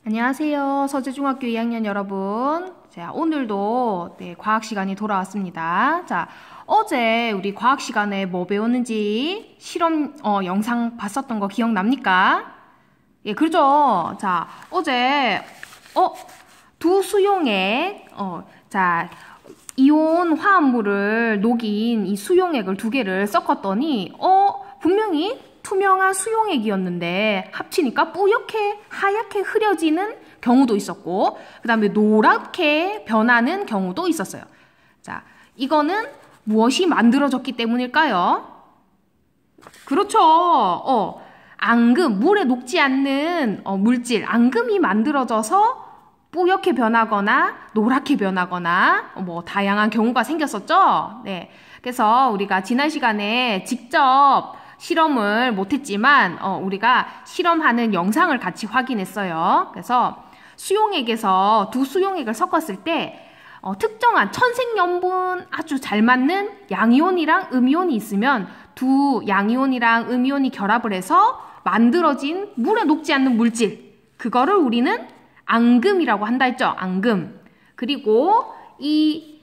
안녕하세요. 서재중학교 2학년 여러분. 자, 오늘도 과학 시간이 돌아왔습니다. 자, 어제 우리 과학 시간에 뭐 배웠는지 실험 영상 봤었던 거 기억납니까? 예, 그렇죠. 자, 어제 두 수용액 자, 이온 화합물을 녹인 이 수용액을 두 개를 섞었더니 분명히 투명한 수용액이었는데 합치니까 뿌옇게 하얗게 흐려지는 경우도 있었고 그 다음에 노랗게 변하는 경우도 있었어요. 자, 이거는 무엇이 만들어졌기 때문일까요? 그렇죠. 앙금, 물에 녹지 않는 물질, 앙금이 만들어져서 뿌옇게 변하거나 노랗게 변하거나 다양한 경우가 생겼었죠. 네, 그래서 우리가 지난 시간에 직접 실험을 못했지만 우리가 실험하는 영상을 같이 확인했어요. 그래서 수용액에서 두 수용액을 섞었을 때 특정한 천생연분 아주 잘 맞는 양이온이랑 음이온이 있으면 두 양이온이랑 음이온이 결합을 해서 만들어진 물에 녹지 않는 물질, 그거를 우리는 앙금이라고 한다 했죠. 앙금. 그리고 이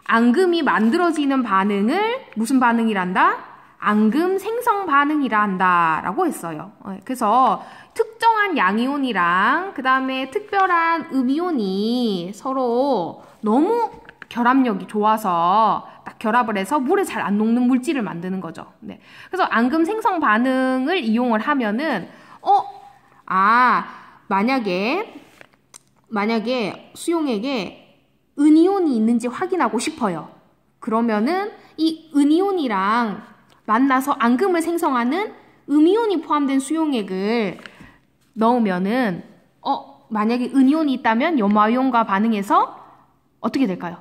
앙금이 만들어지는 반응을 무슨 반응이란다? 앙금 생성 반응이라 한다라고 했어요. 그래서 특정한 양이온이랑 그 다음에 특별한 음이온이 서로 너무 결합력이 좋아서 딱 결합을 해서 물에 잘 안 녹는 물질을 만드는 거죠. 네. 그래서 앙금 생성 반응을 이용을 하면은 만약에 수용액에 은이온이 있는지 확인하고 싶어요. 그러면은 이 은이온이랑 만나서 앙금을 생성하는 음이온이 포함된 수용액을 넣으면은 만약에 은이온이 있다면 염화이온과 반응해서 어떻게 될까요?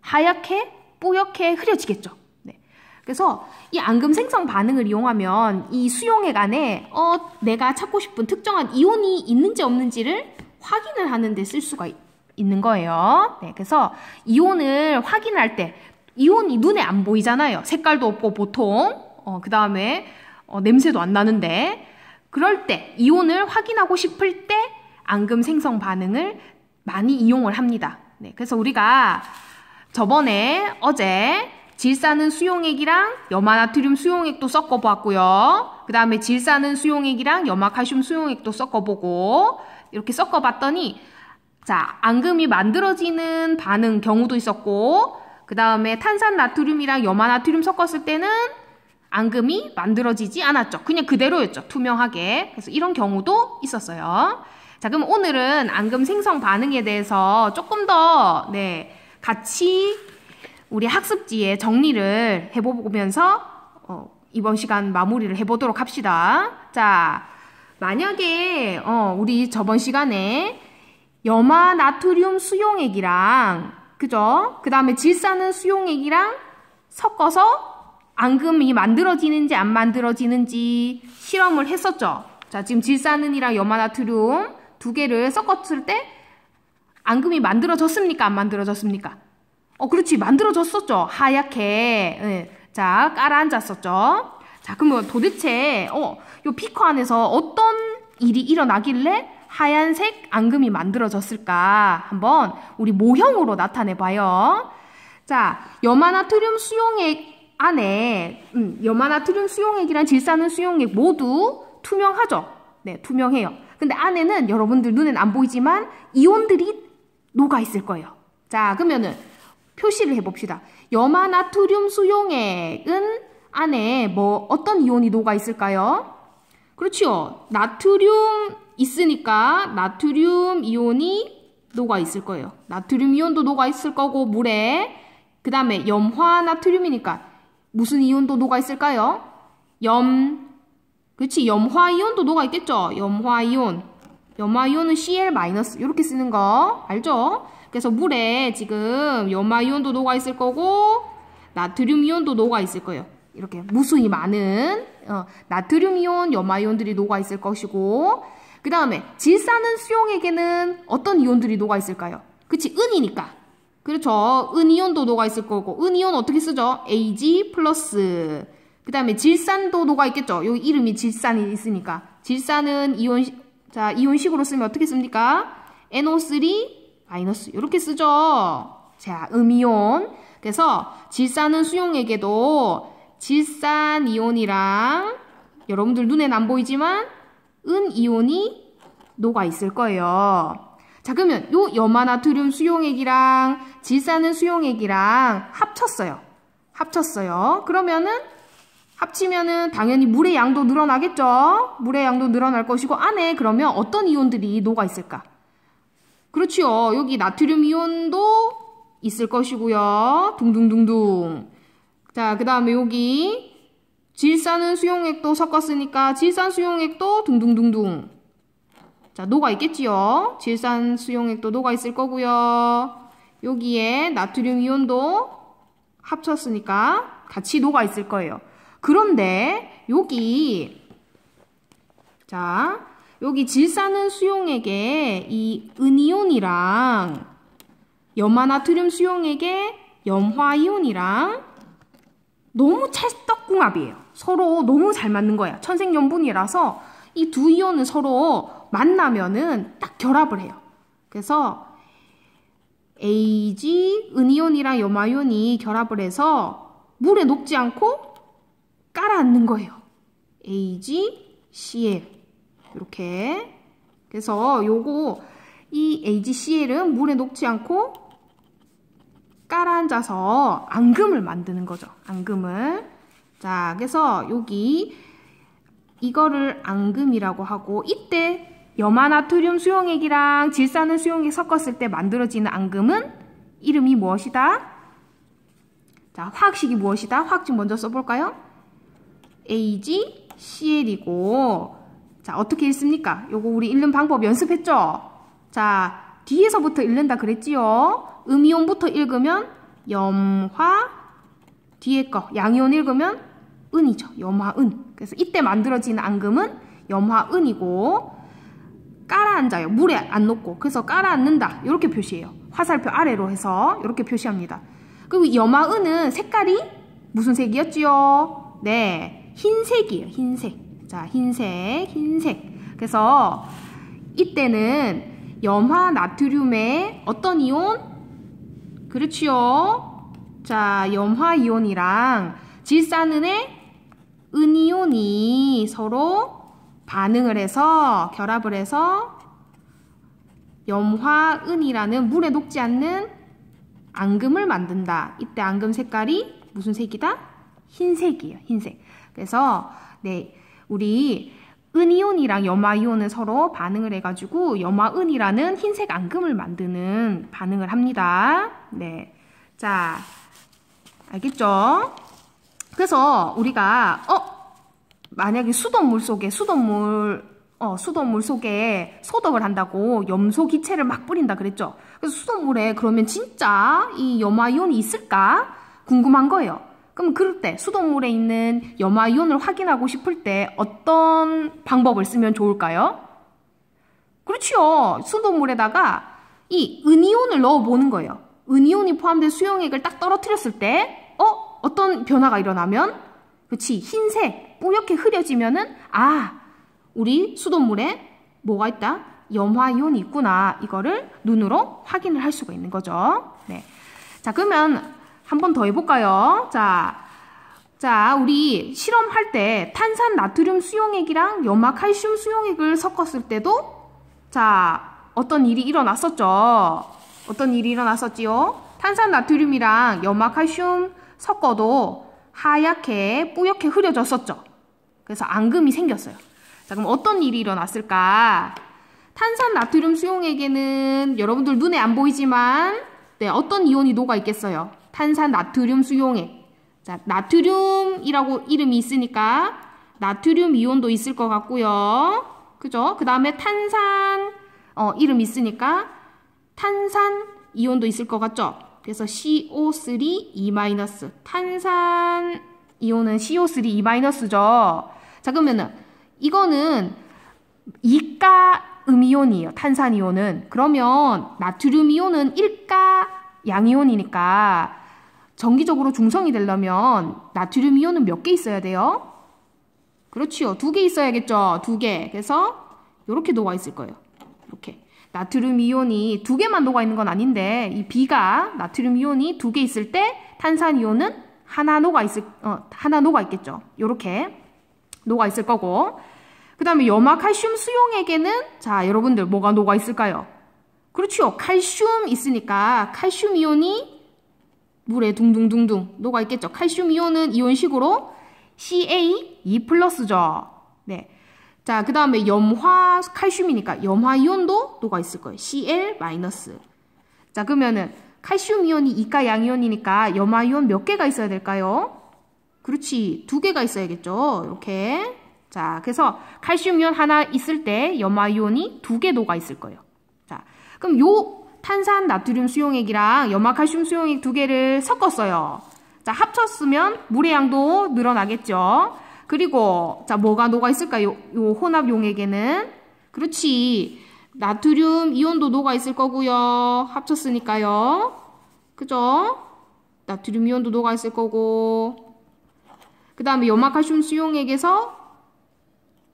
하얗게 뿌옇게 흐려지겠죠. 네. 그래서 이 앙금 생성 반응을 이용하면 이 수용액 안에 내가 찾고 싶은 특정한 이온이 있는지 없는지를 확인을 하는 데 쓸 수가 있는 거예요. 네. 그래서 이온을 확인할 때 이온이 눈에 안 보이잖아요. 색깔도 없고 보통. 그 다음에 냄새도 안 나는데 그럴 때 이온을 확인하고 싶을 때 앙금 생성 반응을 많이 이용을 합니다. 네, 그래서 우리가 어제 질산은 수용액이랑 염화나트륨 수용액도 섞어보았고요. 그 다음에 질산은 수용액이랑 염화칼슘 수용액도 섞어보고 이렇게 섞어봤더니 자, 앙금이 만들어지는 반응 경우도 있었고 그 다음에 탄산나트륨이랑 염화나트륨 섞었을 때는 앙금이 만들어지지 않았죠. 그냥 그대로였죠. 투명하게. 그래서 이런 경우도 있었어요. 자, 그럼 오늘은 앙금 생성 반응에 대해서 조금 더 같이 우리 학습지에 정리를 해보면서 이번 시간 마무리를 해보도록 합시다. 자, 만약에 우리 저번 시간에 염화나트륨 수용액이랑 그죠? 그 다음에 질산은 수용액이랑 섞어서 앙금이 만들어지는지 안 만들어지는지 실험을 했었죠. 자, 지금 질산은이랑 염화나트륨 두 개를 섞었을 때 앙금이 만들어졌습니까? 안 만들어졌습니까? 그렇지. 만들어졌었죠. 하얗게. 네. 자, 깔아앉았었죠. 자, 그러면 도대체 요 비커 안에서 어떤 일이 일어나길래 하얀색 앙금이 만들어졌을까? 한번 우리 모형으로 나타내 봐요. 자, 염화나트륨 수용액 안에 염화나트륨 수용액이랑 질산은 수용액 모두 투명하죠? 네, 투명해요. 근데 안에는 여러분들 눈엔 안 보이지만 이온들이 녹아 있을 거예요. 자, 그러면은 표시를 해봅시다. 염화나트륨 수용액은 안에 어떤 이온이 녹아 있을까요? 그렇죠. 나트륨 있으니까 나트륨 이온이 녹아 있을 거예요. 나트륨 이온도 녹아 있을 거고 물에 그 다음에 염화나트륨이니까 무슨 이온도 녹아 있을까요? 그렇지. 염화이온도 녹아 있겠죠. 염화이온. 염화이온은 Cl- 이렇게 쓰는 거 알죠? 그래서 물에 지금 염화이온도 녹아 있을 거고 나트륨 이온도 녹아 있을 거예요. 이렇게 무수히 많은 나트륨 이온, 염화이온들이 녹아 있을 것이고 그 다음에 질산은 수용액에는 어떤 이온들이 녹아 있을까요? 그치, 은이니까. 그렇죠. 은이온도 녹아 있을 거고 은이온 어떻게 쓰죠? Ag+. 그 다음에 질산도 녹아 있겠죠. 여기 이름이 질산이 있으니까. 질산은 이온 자, 이온식으로 쓰면 어떻게 씁니까? NO3- 이렇게 쓰죠. 자, 음이온. 그래서 질산은 수용액에도 질산 이온이랑 여러분들 눈엔 안 보이지만 은이온이 녹아 있을 거예요. 자, 그러면 요 염화나트륨 수용액이랑 질산은 수용액이랑 합쳤어요. 그러면은 합치면은 당연히 물의 양도 늘어나겠죠? 물의 양도 늘어날 것이고 안에 그러면 어떤 이온들이 녹아 있을까? 그렇지요. 여기 나트륨 이온도 있을 것이고요. 둥둥둥둥. 자, 그 다음에 여기 질산은 수용액도 섞었으니까 질산 수용액도 둥둥둥둥. 자, 녹아 있겠지요. 질산 수용액도 녹아 있을 거고요. 여기에 나트륨 이온도 합쳤으니까 같이 녹아 있을 거예요. 그런데 여기 질산은 수용액에 이 은이온이랑 염화나트륨 수용액에 염화이온이랑 너무 찰떡궁합이에요. 서로 너무 잘 맞는 거야. 천생연분이라서 이 두 이온은 서로 만나면은 딱 결합을 해요. 그래서 Ag, 은이온이랑 염화이온이 결합을 해서 물에 녹지 않고 깔아앉는 거예요. AgCl 이렇게. 그래서 이 AgCl은 물에 녹지 않고 깔아앉아서 앙금을 만드는 거죠. 앙금을. 자, 그래서 여기 이거를 앙금이라고 하고 이때 염화나트륨 수용액이랑 질산은 수용액 섞었을 때 만들어지는 앙금은 이름이 무엇이다? 자, 화학식이 무엇이다? 화학식 먼저 써볼까요? AgCl이고 자, 어떻게 읽습니까? 요거 우리 읽는 방법 연습했죠? 자, 뒤에서부터 읽는다 그랬지요? 음이온부터 읽으면 염화, 뒤에 거 양이온 읽으면 은이죠. 염화은. 그래서 이때 만들어지는 앙금은 염화은이고 깔아앉아요. 물에 안 녹고. 그래서 깔아앉는다. 이렇게 표시해요. 화살표 아래로 해서 이렇게 표시합니다. 그리고 염화은은 색깔이 무슨 색이었지요? 네, 흰색이에요. 흰색. 자, 흰색. 그래서 이때는 염화 나트륨의 어떤 이온? 그렇지요. 자, 염화 이온이랑 질산은의 은이온이 서로 반응을 해서 결합을 해서 염화은이라는 물에 녹지 않는 앙금을 만든다. 이때 앙금 색깔이 무슨 색이다? 흰색이에요. 흰색. 그래서 네, 우리 은이온이랑 염화이온은 서로 반응을 해가지고 염화은이라는 흰색 앙금을 만드는 반응을 합니다. 네, 자, 알겠죠? 그래서 우리가 만약에 수돗물 속에 소독을 한다고 염소 기체를 막 뿌린다 그랬죠? 그래서 수돗물에 그러면 진짜 이 염화이온이 있을까? 궁금한 거예요. 그럼 그럴 때 수돗물에 있는 염화이온을 확인하고 싶을 때 어떤 방법을 쓰면 좋을까요? 그렇지요. 수돗물에다가 이 은이온을 넣어보는 거예요. 은이온이 포함된 수용액을 딱 떨어뜨렸을 때 어떤 변화가 일어나면 그렇지, 흰색 뿌옇게 흐려지면은 우리 수돗물에 뭐가 있다? 염화이온이 있구나. 이거를 눈으로 확인을 할 수가 있는 거죠. 네. 자, 그러면 한 번 더 해볼까요? 자, 우리 실험할 때 탄산 나트륨 수용액이랑 염화칼슘 수용액을 섞었을 때도 자, 어떤 일이 일어났었죠? 어떤 일이 일어났었지요? 탄산 나트륨이랑 염화칼슘 섞어도 하얗게 뿌옇게 흐려졌었죠? 그래서 앙금이 생겼어요. 자, 그럼 어떤 일이 일어났을까? 탄산 나트륨 수용액에는 여러분들 눈에 안 보이지만 네, 어떤 이온이 녹아 있겠어요? 탄산 나트륨 수용액. 자, 나트륨이라고 이름이 있으니까 나트륨 이온도 있을 것 같고요. 그죠? 그 다음에 탄산 이름이 있으니까 탄산 이온도 있을 것 같죠? 그래서 CO3E-. 탄산 이온은 CO3E-죠. 자, 그러면은 이거는 이가 음이온이에요. 탄산 이온은. 그러면 나트륨 이온은 일가 양이온이니까 정기적으로 중성이 되려면 나트륨 이온은 몇 개 있어야 돼요? 그렇지요. 2개 있어야겠죠. 2개. 그래서 이렇게 녹아 있을 거예요. 이렇게. 나트륨 이온이 두 개만 녹아 있는 건 아닌데 이 B가 나트륨 이온이 두 개 있을 때 탄산 이온은 하나 녹아 있겠죠. 이렇게 녹아 있을 거고. 그 다음에 염화 칼슘 수용액에는 자, 여러분들 뭐가 녹아 있을까요? 그렇죠. 칼슘 있으니까 칼슘 이온이 물에 둥둥둥둥 녹아 있겠죠. 칼슘 이온은 이온식으로 Ca2+죠. 네. 자, 그 다음에 염화 칼슘이니까 염화 이온도 녹아 있을 거예요. Cl-. 자, 그러면은 칼슘 이온이 이가 양이온이니까 염화 이온 몇 개가 있어야 될까요? 그렇지. 두 개가 있어야겠죠. 이렇게. 자, 그래서 칼슘 이온 하나 있을 때 염화 이온이 두 개 녹아 있을 거예요. 자, 그럼 요 탄산 나트륨 수용액이랑 염화 칼슘 수용액 두 개를 섞었어요. 자, 합쳤으면 물의 양도 늘어나겠죠. 그리고 자, 뭐가 녹아 있을까요? 요 혼합 용액에는 그렇지. 나트륨 이온도 녹아 있을 거고요. 합쳤으니까요. 그죠? 나트륨 이온도 녹아 있을 거고. 그 다음에 염화 칼슘 수용액에서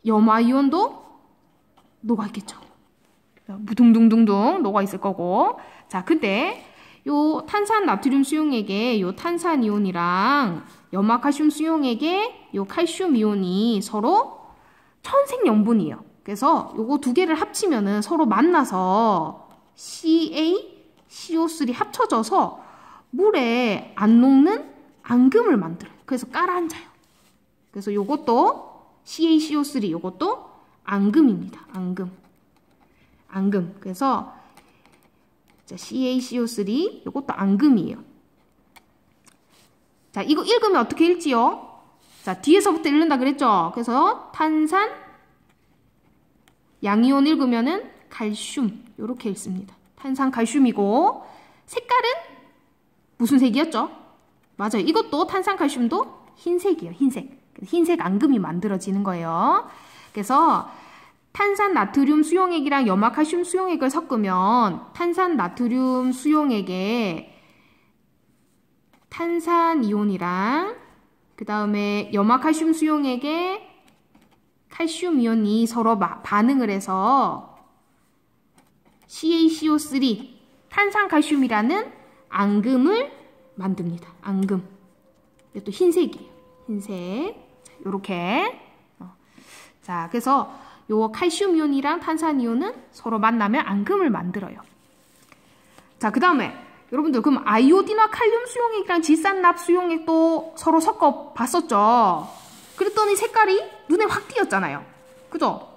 염화 이온도 녹아 있겠죠. 둥둥둥둥 녹아 있을 거고. 자, 근데 요 탄산 나트륨 수용액에 요 탄산 이온이랑 염화 칼슘 수용액에 요 칼슘 이온이 서로 천생연분이에요. 그래서 요거 두 개를 합치면은 서로 만나서 CaCO3 합쳐져서 물에 안 녹는 앙금을 만들어요. 그래서 깔아앉아요. 그래서 요것도 CaCO3 요것도 앙금입니다. 앙금. 그래서 자, CaCO3 요것도 앙금이에요. 자, 이거 읽으면 어떻게 읽지요? 자, 뒤에서부터 읽는다 그랬죠? 그래서 탄산 양이온 읽으면은 칼슘 요렇게 읽습니다. 탄산 칼슘이고 색깔은 무슨 색이었죠? 맞아요. 이것도 탄산 칼슘도 흰색이에요. 흰색 앙금이 만들어지는 거예요. 그래서 탄산 나트륨 수용액이랑 염화 칼슘 수용액을 섞으면 탄산 나트륨 수용액에 탄산 이온이랑 그 다음에 염화 칼슘 수용액에 칼슘 이온이 서로 반응을 해서 CaCO3 탄산 칼슘이라는 앙금을 만듭니다. 앙금. 이것도 흰색이에요. 흰색. 요렇게. 자, 그래서 요 칼슘 이온이랑 탄산 이온은 서로 만나면 앙금을 만들어요. 자, 그 다음에 여러분들 그럼 아이오딘화 칼륨 수용액이랑 질산납 수용액도 서로 섞어 봤었죠. 그랬더니 색깔이 눈에 확 띄었잖아요. 그죠?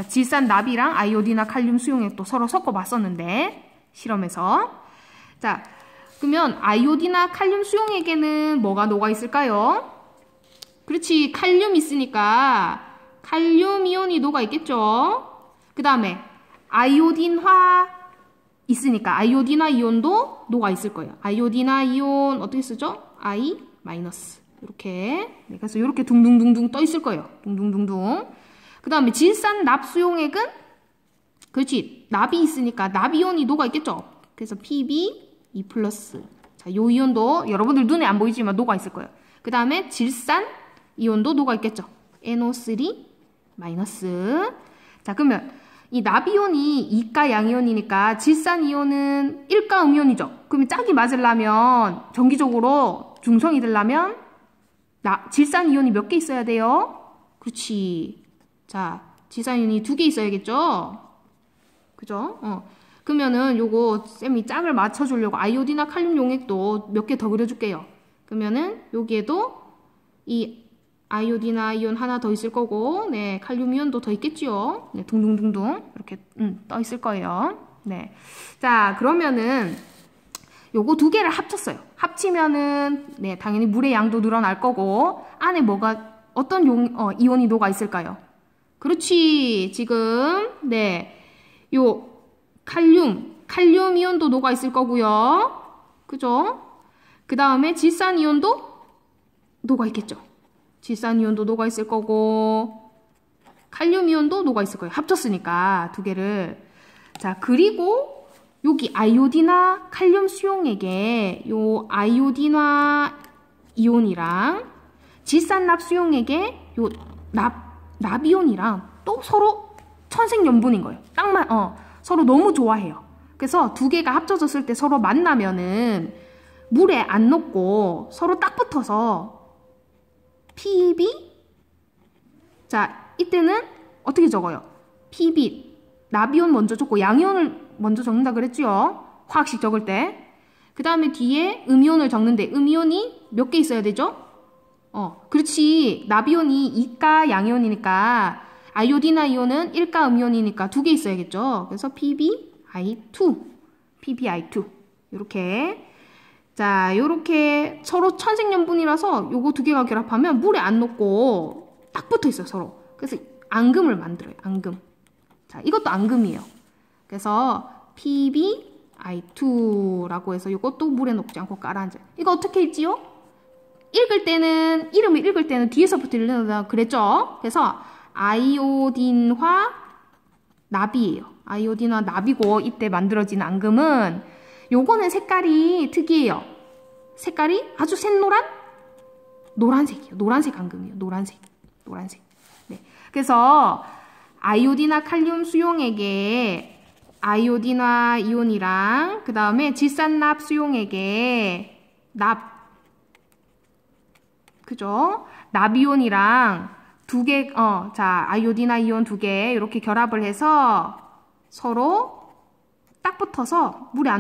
질산납이랑 아이오딘화 칼륨 수용액도 서로 섞어 봤었는데 실험에서. 자, 그러면 아이오딘화 칼륨 수용액에는 뭐가 녹아 있을까요? 그렇지. 칼륨 있으니까 칼륨 이온이 녹아 있겠죠. 그 다음에 아이오딘화 있으니까 아이오딘화 이온도 녹아 있을 거예요. 아이오딘화 이온 어떻게 쓰죠? I- 이렇게. 네, 그래서 이렇게 둥둥둥둥 떠 있을 거예요. 둥둥둥둥. 그 다음에 질산납 수용액은 그렇지. 납이 있으니까 납 이온이 녹아 있겠죠. 그래서 Pb2+. 자, 요 이온도 여러분들 눈에 안 보이지만 녹아 있을 거예요. 그 다음에 질산 이온도 녹아 있겠죠. NO3-. 자, 그러면 이 납이온이 이가 양이온이니까 질산 이온은 일가 음이온이죠. 그러면 짝이 맞으려면 정기적으로 중성이 되려면 질산 이온이 몇 개 있어야 돼요? 그렇지. 자, 질산 이온이 두 개 있어야겠죠? 그죠? 그러면은 요거 쌤이 짝을 맞춰주려고 아이오딘화 칼륨 용액도 몇 개 더 그려줄게요. 그러면은 여기에도 이 아이오딘화 이온 하나 더 있을 거고, 네, 칼륨 이온도 더 있겠지요. 네, 둥둥둥둥 이렇게 떠 있을 거예요. 네, 자, 그러면은 요거 두 개를 합쳤어요. 합치면은 네, 당연히 물의 양도 늘어날 거고 안에 뭐가 어떤 이온이 녹아 있을까요? 그렇지, 지금 네, 요 칼륨 이온도 녹아 있을 거고요. 그죠? 그 다음에 질산 이온도 녹아 있겠죠. 질산 이온도 녹아 있을 거고 칼륨 이온도 녹아 있을 거예요. 합쳤으니까 두 개를. 자, 그리고 여기 아이오딘화 칼륨 수용액에 요 아이오딘화 이온이랑 질산납 수용액에 요 납이온이랑 또 서로 천생연분인 거예요. 서로 너무 좋아해요. 그래서 두 개가 합쳐졌을 때 서로 만나면은 물에 안 녹고 서로 딱 붙어서 PB. 자, 이때는 어떻게 적어요? PB. 납이온 먼저 적고 양이온을 먼저 적는다 그랬죠? 화학식 적을 때. 그 다음에 뒤에 음이온을 적는데 음이온이 몇 개 있어야 되죠? 그렇지. 납이온이 2가 양이온이니까 아이오딘화 이온은 1가 음이온이니까 2개 있어야겠죠. 그래서 PbI2. PbI2. 요렇게. 자, 요렇게 서로 천생연분이라서 요거 두 개가 결합하면 물에 안 녹고 딱 붙어 있어요, 서로. 그래서 앙금을 만들어요. 앙금. 자, 이것도 앙금이에요. 그래서 PbI2라고 해서 이것도 물에 녹지 않고 깔아앉아요. 이거 어떻게 읽지요? 이름을 읽을 때는 뒤에서부터 읽는다 그랬죠? 그래서 아이오딘화 납이에요. 아이오딘화 납이고 이때 만들어진 앙금은 요거는 색깔이 특이해요. 색깔이 아주 샛노란? 노란색이에요. 노란색 앙금이에요. 노란색. 네. 그래서 아이오딘화 칼륨 수용액에 아이오딘화 이온이랑 그 다음에 질산납 수용액에 그죠? 납이온이랑 두 개, 자, 아이오딘화 이온 두 개 이렇게 결합을 해서 서로 딱 붙어서 물에 안